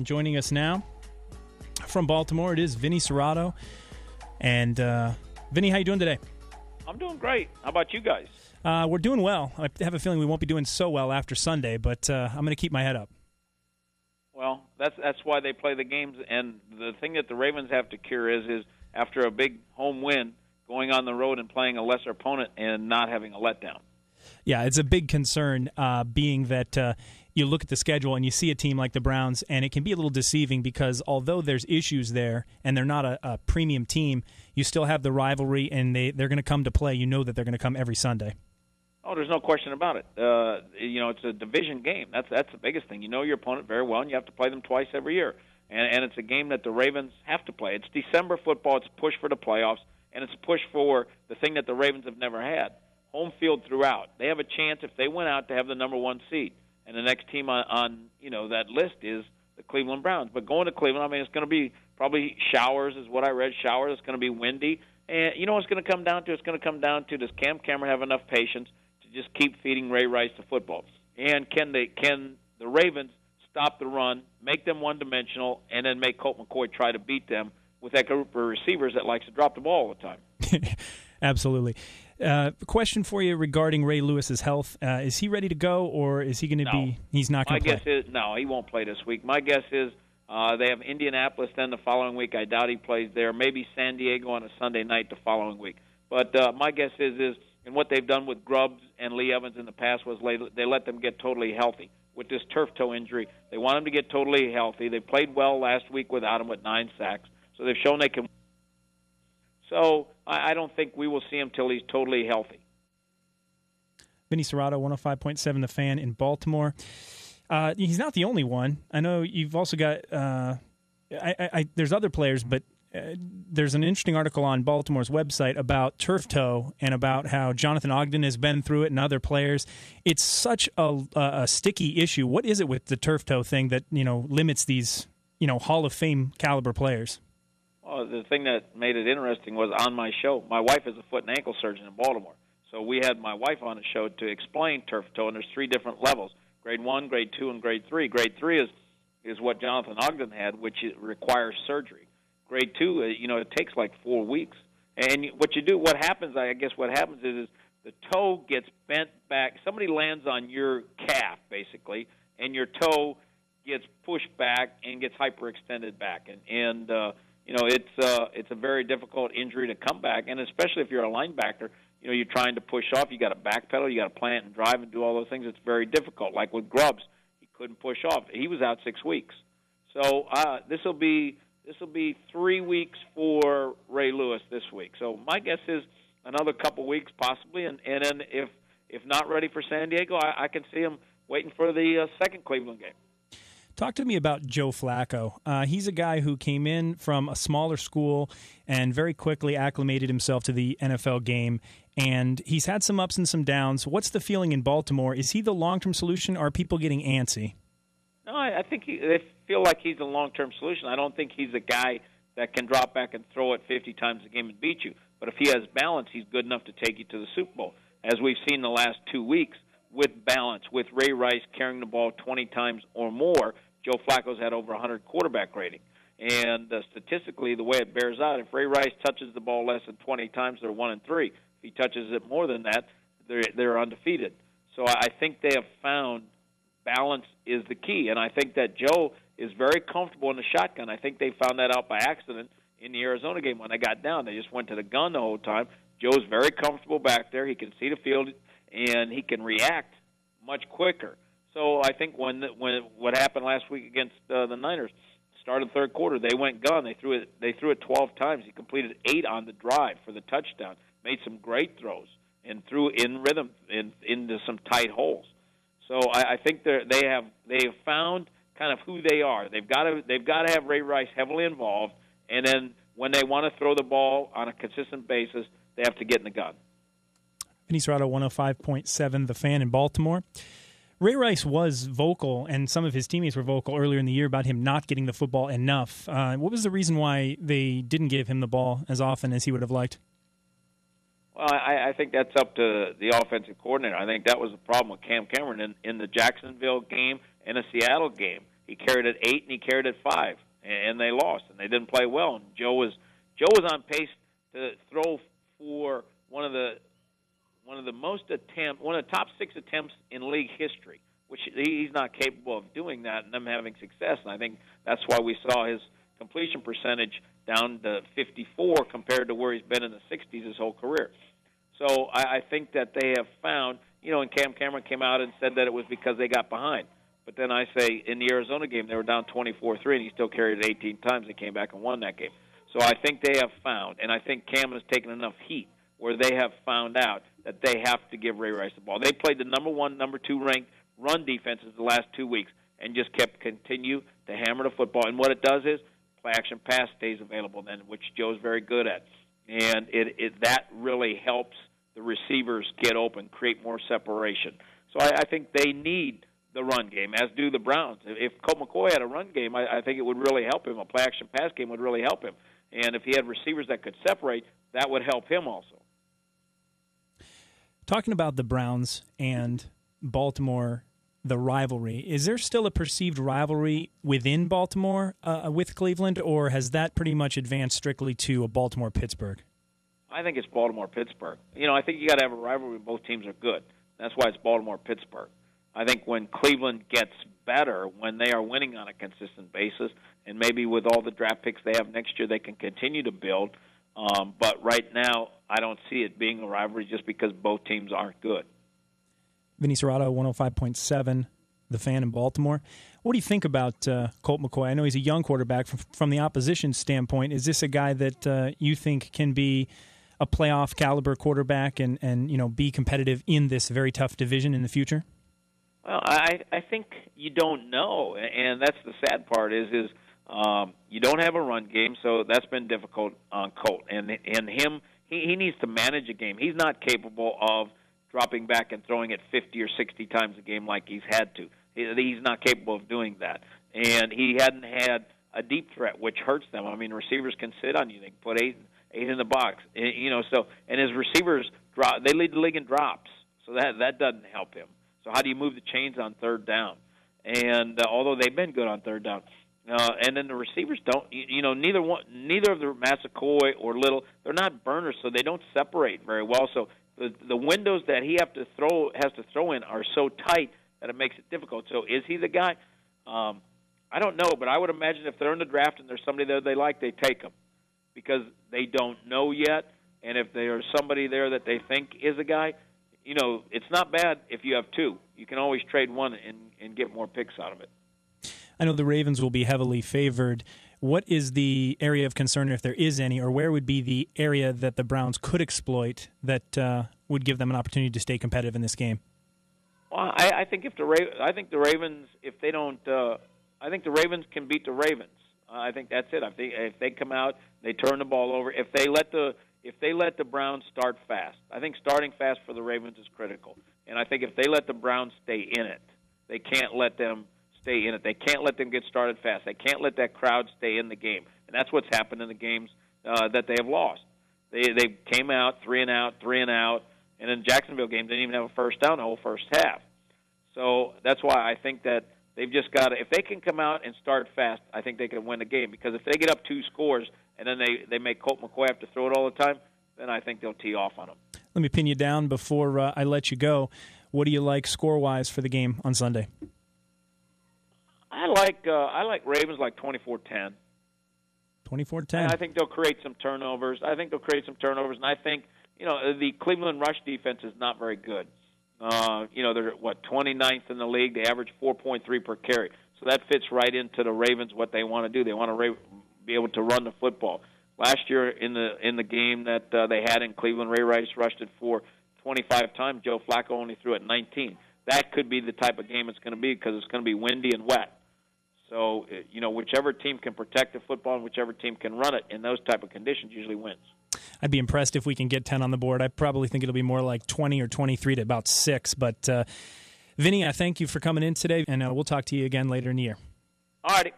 Joining us now from Baltimore, it is Vinny Cerrato. And Vinny, how you doing today? I'm doing great. How about you guys? We're doing well. I have a feeling we won't be doing so well after Sunday, but I'm going to keep my head up. Well, that's why they play the games. And the thing that the Ravens have to cure is after a big home win, going on the road and playing a lesser opponent and not having a letdown. Yeah, it's a big concern, being that you look at the schedule and you see a team like the Browns, and it can be a little deceiving because although there's issues there and they're not a premium team, you still have the rivalry, and they're going to come to play. You know that they're going to come every Sunday. Oh, there's no question about it. It's a division game. That's the biggest thing. You know your opponent very well, and you have to play them twice every year. And it's a game that the Ravens have to play. It's December football. It's a push for the playoffs, and it's a push for the thing that the Ravens have never had, home field throughout. They have a chance, if they win out, to have the number one seed. And the next team on that list is the Cleveland Browns. But going to Cleveland, I mean, it's going to be probably showers is what I read, showers. It's going to be windy. And you know what it's going to come down to? It's going to come down to, does Cam Cameron have enough patience to just keep feeding Ray Rice the football? And can the Ravens stop the run, make them one-dimensional, and then make Colt McCoy try to beat them with that group of receivers that likes to drop the ball all the time? Absolutely. Question for you regarding Ray Lewis's health. Is he ready to go, or is he going to be – he's not going to play? My guess is no, he won't play this week. My guess is they have Indianapolis then the following week. I doubt he plays there. Maybe San Diego on a Sunday night the following week. But my guess is and what they've done with Grubbs and Lee Evans in the past was they let them get totally healthy. With this turf toe injury, they want him to get totally healthy. They played well last week without him with 9 sacks. So they've shown they can. So I don't think we will see him till he's totally healthy. Vinny Cerrato, 105.7 The Fan in Baltimore. He's not the only one. I know you've also got there's other players, but there's an interesting article on Baltimore's website about turf toe and about how Jonathan Ogden has been through it and other players. It's such a sticky issue. What is it with the turf toe thing that limits these Hall of Fame caliber players? Well, the thing that made it interesting was on my show. My wife is a foot and ankle surgeon in Baltimore, so we had my wife on the show to explain turf toe, and there's 3 different levels: grade 1, grade 2, and grade 3. Grade 3 is what Jonathan Ogden had, which requires surgery. Grade 2, it takes like 4 weeks. And what happens is the toe gets bent back. Somebody lands on your calf, basically, and your toe gets pushed back and gets hyperextended back. It's a very difficult injury to come back, and especially if you're a linebacker, you're trying to push off. You got to backpedal, you got to plant and drive and do all those things. It's very difficult. Like with Grubbs, he couldn't push off. He was out 6 weeks. So this will be 3 weeks for Ray Lewis this week. So my guess is another couple weeks possibly, and then if not ready for San Diego, I can see him waiting for the second Cleveland game. Talk to me about Joe Flacco. He's a guy who came in from a smaller school and very quickly acclimated himself to the NFL game, and he's had some ups and some downs. What's the feeling in Baltimore? Is he the long-term solution, or are people getting antsy? No, I think they feel like he's a long-term solution. I don't think he's a guy that can drop back and throw it 50 times a game and beat you. But if he has balance, he's good enough to take you to the Super Bowl, as we've seen the last 2 weeks. With balance, with Ray Rice carrying the ball 20 times or more, Joe Flacco's had over 100 quarterback rating. And statistically, the way it bears out, if Ray Rice touches the ball less than 20 times, they're 1-3. If he touches it more than that, they're undefeated. So I think they have found balance is the key. And I think that Joe is very comfortable in the shotgun. I think they found that out by accident in the Arizona game when they got down. They just went to the gun the whole time. Joe's very comfortable back there. He can see the field, and he can react much quicker. So I think when what happened last week against the Niners, start of the third quarter, they went gun. They threw it 12 times. He completed 8 on the drive for the touchdown, made some great throws, and threw in rhythm into some tight holes. So I think they have found kind of who they are. They've got to have Ray Rice heavily involved, and then when they want to throw the ball on a consistent basis, they have to get in the gun. Vinny Cerrato, 105.7 The Fan in Baltimore. Ray Rice was vocal, and some of his teammates were vocal earlier in the year about him not getting the football enough. What was the reason why they didn't give him the ball as often as he would have liked? Well, I think that's up to the offensive coordinator. I think that was the problem with Cam Cameron in the Jacksonville game and the Seattle game. He carried at 8 and he carried at 5, and they lost and they didn't play well. And Joe was on pace to throw for one of the top 6 attempts in league history, which he's not capable of doing that and them having success. And I think that's why we saw his completion percentage down to 54 compared to where he's been in the 60s his whole career. So I think that they have found, and Cam Cameron came out and said that it was because they got behind. But then I say in the Arizona game, they were down 24-3, and he still carried it 18 times and came back and won that game. So I think they have found, and I think Cam has taken enough heat where they have found out that they have to give Ray Rice the ball. They played the number 1, number 2 ranked run defenses the last 2 weeks and just continue to hammer the football. And what it does is play action pass stays available then, which Joe's very good at. And that really helps the receivers get open, create more separation. So I think they need the run game, as do the Browns. If Colt McCoy had a run game, I think it would really help him. A play-action pass game would really help him. And if he had receivers that could separate, that would help him also. Talking about the Browns and Baltimore, the rivalry, is there still a perceived rivalry within Baltimore with Cleveland, or has that pretty much advanced strictly to a Baltimore-Pittsburgh? I think it's Baltimore-Pittsburgh. I think you got to have a rivalry when both teams are good. That's why it's Baltimore-Pittsburgh. I think when Cleveland gets better, when they are winning on a consistent basis, and maybe with all the draft picks they have next year, they can continue to build. But right now, I don't see it being a rivalry just because both teams aren't good. Vinny Cerrato, 105.7, the fan in Baltimore. What do you think about Colt McCoy? I know he's a young quarterback. From the opposition standpoint, is this a guy that you think can be a playoff caliber quarterback and be competitive in this very tough division in the future? Well, I think you don't know, and that's the sad part is you don't have a run game, so that's been difficult on Colt. And him, he needs to manage a game. He's not capable of dropping back and throwing it 50 or 60 times a game like he's had to. He's not capable of doing that. And he hadn't had a deep threat, which hurts them. I mean, receivers can sit on you. They can put eight in the box. And his receivers, they lead the league in drops, so that doesn't help him. So how do you move the chains on third down? And although they've been good on third down, and then the receivers don't. Neither of the Massacoy or Little, they're not burners, so they don't separate very well. So the windows that he has to throw in are so tight that it makes it difficult. So is he the guy? I don't know, but I would imagine if they're in the draft and there's somebody there they like, they take him because they don't know yet. And if there's somebody there that they think is a guy, it's not bad if you have two. You can always trade one and get more picks out of it. I know the Ravens will be heavily favored. What is the area of concern, if there is any, or where would be the area that the Browns could exploit that would give them an opportunity to stay competitive in this game? Well, I think the Ravens, if they don't, I think the Ravens can beat the Ravens. I think that's it. I think if they come out, they turn the ball over. If they let the Browns start fast, I think starting fast for the Ravens is critical. And I think if they let the Browns stay in it, they can't let them stay in it. They can't let them get started fast. They can't let that crowd stay in the game. And that's what's happened in the games that they have lost. They came out 3 and out, and in the Jacksonville game, they didn't even have a first down the whole first half. So that's why I think that they've just got to, if they can come out and start fast, I think they can win the game. Because if they get up 2 scores and then they make Colt McCoy have to throw it all the time, then I think they'll tee off on them. Let me pin you down before I let you go. What do you like score-wise for the game on Sunday? I like Ravens like 24-10. 24-10. I think they'll create some turnovers. And I think, the Cleveland rush defense is not very good. They're 29th in the league. They average 4.3 per carry. So that fits right into the Ravens what they want to do. They want to be able to run the football. Last year in the game that they had in Cleveland, Ray Rice rushed it for 25 times. Joe Flacco only threw it 19. That could be the type of game it's going to be because it's going to be windy and wet. So, whichever team can protect the football and whichever team can run it in those type of conditions usually wins. I'd be impressed if we can get 10 on the board. I probably think it'll be more like 20 or 23 to about 6. But, Vinny, I thank you for coming in today, and we'll talk to you again later in the year. All righty.